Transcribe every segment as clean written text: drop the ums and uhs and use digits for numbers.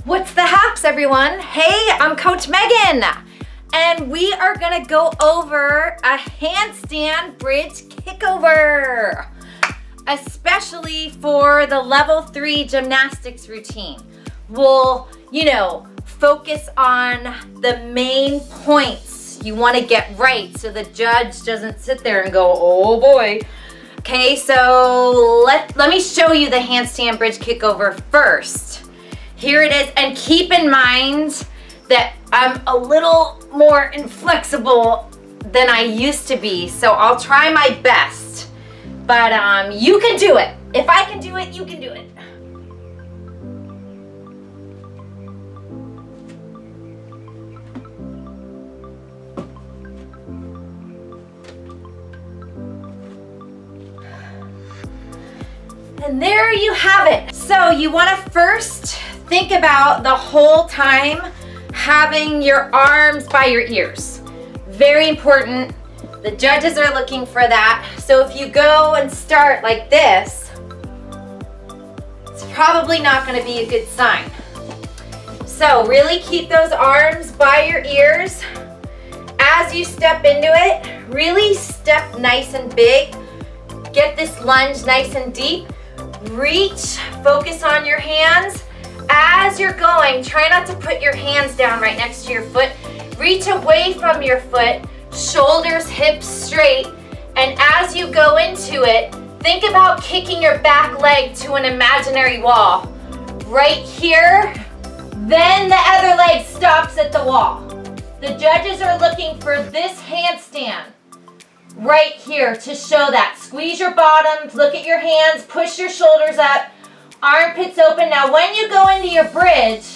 What's the haps, everyone? Hey, I'm Coach Megan, and we are gonna go over a handstand bridge kickover, especially for the level 3 gymnastics routine. We'll, focus on the main points you wanna get right so the judge doesn't sit there and go, oh boy. Okay, so let me show you the handstand bridge kickover first. Here it is, and keep in mind that I'm a little more inflexible than I used to be, so I'll try my best. But you can do it. If I can do it, you can do it. And there you have it. So you want to first think about the whole time having your arms by your ears. Very important. The judges are looking for that. So if you go and start like this, it's probably not going to be a good sign. So really keep those arms by your ears. As you step into it, really step nice and big. Get this lunge nice and deep. Reach, focus on your hands. As you're going, try not to put your hands down right next to your foot. Reach away from your foot, shoulders, hips straight. And as you go into it, think about kicking your back leg to an imaginary wall. Right here, then the other leg stops at the wall. The judges are looking for this handstand right here to show that. Squeeze your bottoms, look at your hands, push your shoulders up, armpits open. Now when you go into your bridge,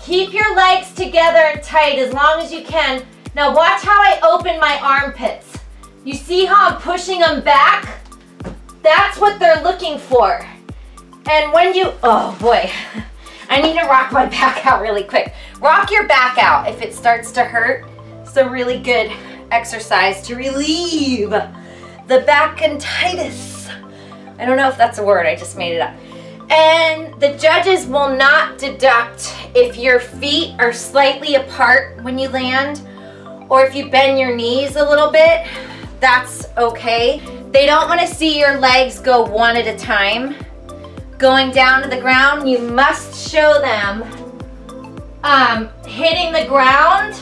keep your legs together and tight as long as you can. Now watch how I open my armpits. You see how I'm pushing them back? That's what they're looking for. And when you, oh boy, I need to rock my back out really quick. Rock your back out if it starts to hurt. It's a really good exercise to relieve the backitis. I don't know if that's a word, I just made it up. And the judges will not deduct if your feet are slightly apart when you land, or if you bend your knees a little bit, that's okay. They don't want to see your legs go one at a time. Going down to the ground, you must show them hitting the ground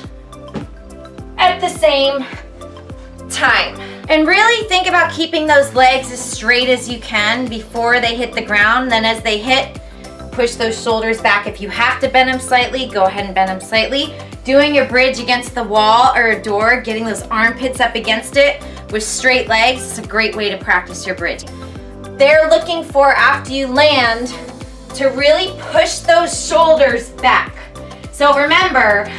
at the same time. And really think about keeping those legs as straight as you can before they hit the ground. Then as they hit, push those shoulders back. If you have to bend them slightly, go ahead and bend them slightly. Doing your bridge against the wall or a door, getting those armpits up against it with straight legs is a great way to practice your bridge. They're looking for, after you land, to really push those shoulders back. So remember,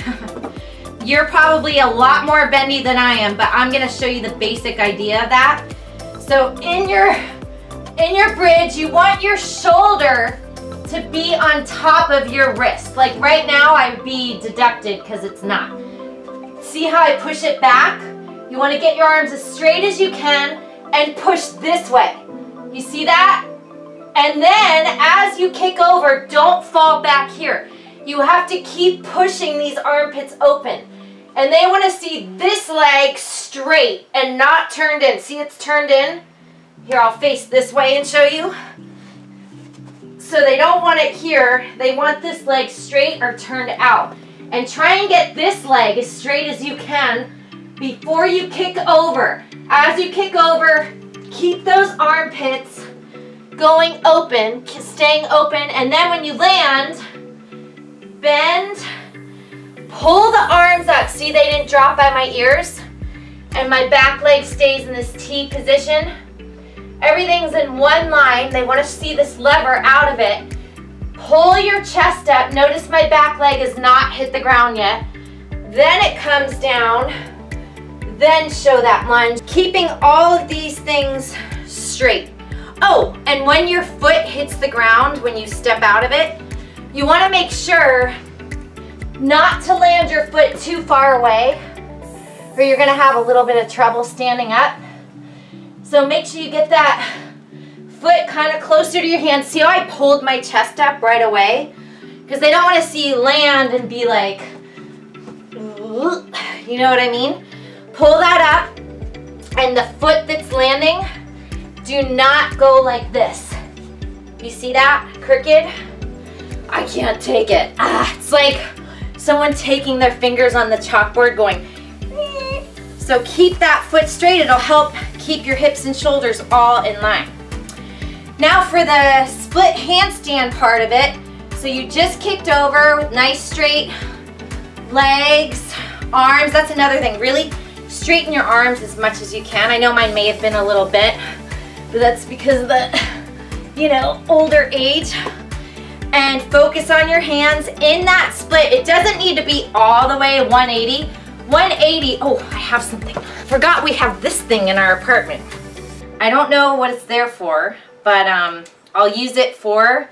you're probably a lot more bendy than I am, but I'm gonna show you the basic idea of that. So in your bridge, you want your shoulder to be on top of your wrist. Like right now, I'd be deducted because it's not. See how I push it back? You wanna get your arms as straight as you can and push this way. You see that? And then as you kick over, don't fall back here. You have to keep pushing these armpits open. And they want to see this leg straight and not turned in. See, it's turned in? Here, I'll face this way and show you. So they don't want it here. They want this leg straight or turned out. And try and get this leg as straight as you can before you kick over. As you kick over, keep those armpits going open, staying open. And then when you land, bend, pull the arms up. See, they didn't drop by my ears. And my back leg stays in this T position. Everything's in one line. They want to see this lever out of it. Pull your chest up. Notice my back leg has not hit the ground yet. Then it comes down. Then show that lunge. Keeping all of these things straight. Oh, and when your foot hits the ground, when you step out of it, you want to make sure not to land your foot too far away, or you're going to have a little bit of trouble standing up. So make sure you get that foot kind of closer to your hand. See how I pulled my chest up right away? because they don't want to see you land and be like, you know what I mean? Pull that up, and the foot that's landing, do not go like this. You see that? Crooked? I can't take it. It's like someone taking their fingers on the chalkboard going, so keep that foot straight. It'll help keep your hips and shoulders all in line. Now for the split handstand part of it. So you just kicked over with nice straight legs, arms. That's another thing. Really straighten your arms as much as you can. I know mine may have been a little bit, but that's because of the, you know, older age. And focus on your hands in that split. It doesn't need to be all the way 180. 180, oh, I have something. Forgot we have this thing in our apartment. I don't know what it's there for, but I'll use it for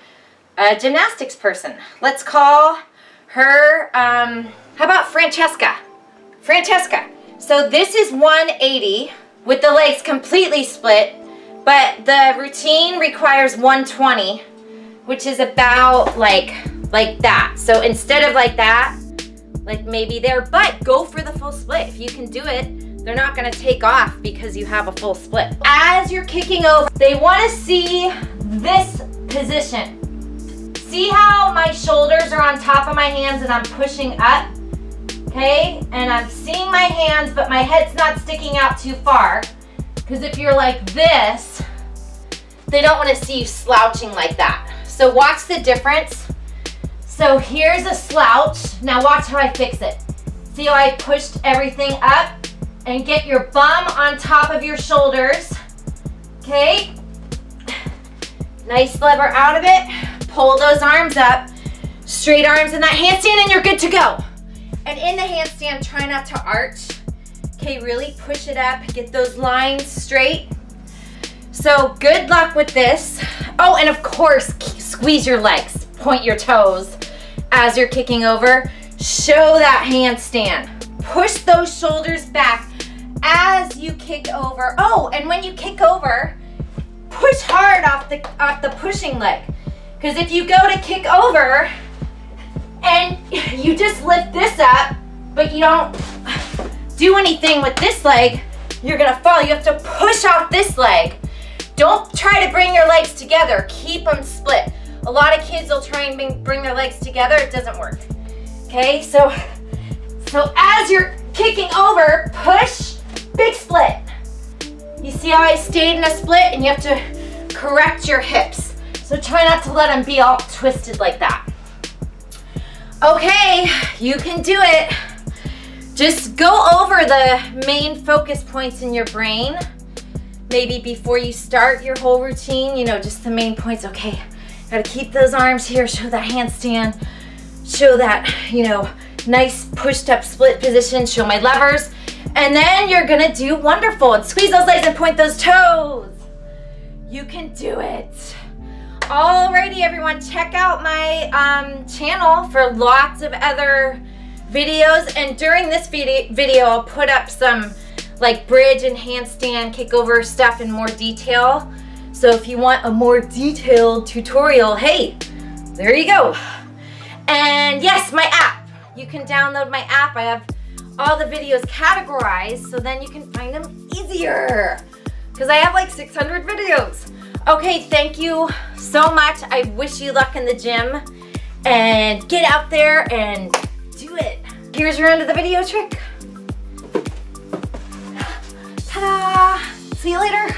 a gymnastics person. Let's call her, how about Francesca? Francesca. So this is 180 with the legs completely split, but the routine requires 120, which is about like that. So instead of like that, like maybe there, but go for the full split. If you can do it, they're not gonna take off because you have a full split. As you're kicking over, they wanna see this position. See how my shoulders are on top of my hands and I'm pushing up, okay? And I'm seeing my hands, but my head's not sticking out too far. Because if you're like this, they don't wanna see you slouching like that. So watch the difference. So here's a slouch. Now watch how I fix it. See how I pushed everything up? And get your bum on top of your shoulders. Okay? Nice lever out of it. Pull those arms up. Straight arms in that handstand and you're good to go. And in the handstand, try not to arch. Okay, really push it up. Get those lines straight. So good luck with this. Oh, and of course, squeeze your legs. Point your toes as you're kicking over. Show that handstand. Push those shoulders back as you kick over. Oh, and when you kick over, push hard off the pushing leg. Because if you go to kick over and you just lift this up, but you don't do anything with this leg, you're gonna fall. You have to push off this leg. Don't try to bring your legs together. Keep them split. A lot of kids will try and bring their legs together. It doesn't work. Okay, so as you're kicking over, push, big split. You see how I stayed in a split, and you have to correct your hips. So try not to let them be all twisted like that. Okay, you can do it. Just go over the main focus points in your brain. Maybe before you start your whole routine, you know, just the main points. Okay, gotta keep those arms here, show that handstand, show that, you know, nice pushed up split position, show my levers, and then you're gonna do wonderful. And squeeze those legs and point those toes. You can do it. Alrighty, everyone, check out my channel for lots of other videos. And during this video, I'll put up some like bridge and handstand kickover stuff in more detail. So if you want a more detailed tutorial, hey, there you go. And yes, my app. You can download my app. I have all the videos categorized, so then you can find them easier. Because I have like 600 videos. Okay, thank you so much. I wish you luck in the gym. And get out there and do it. Here's your end of the video trick. Ta-da! See you later.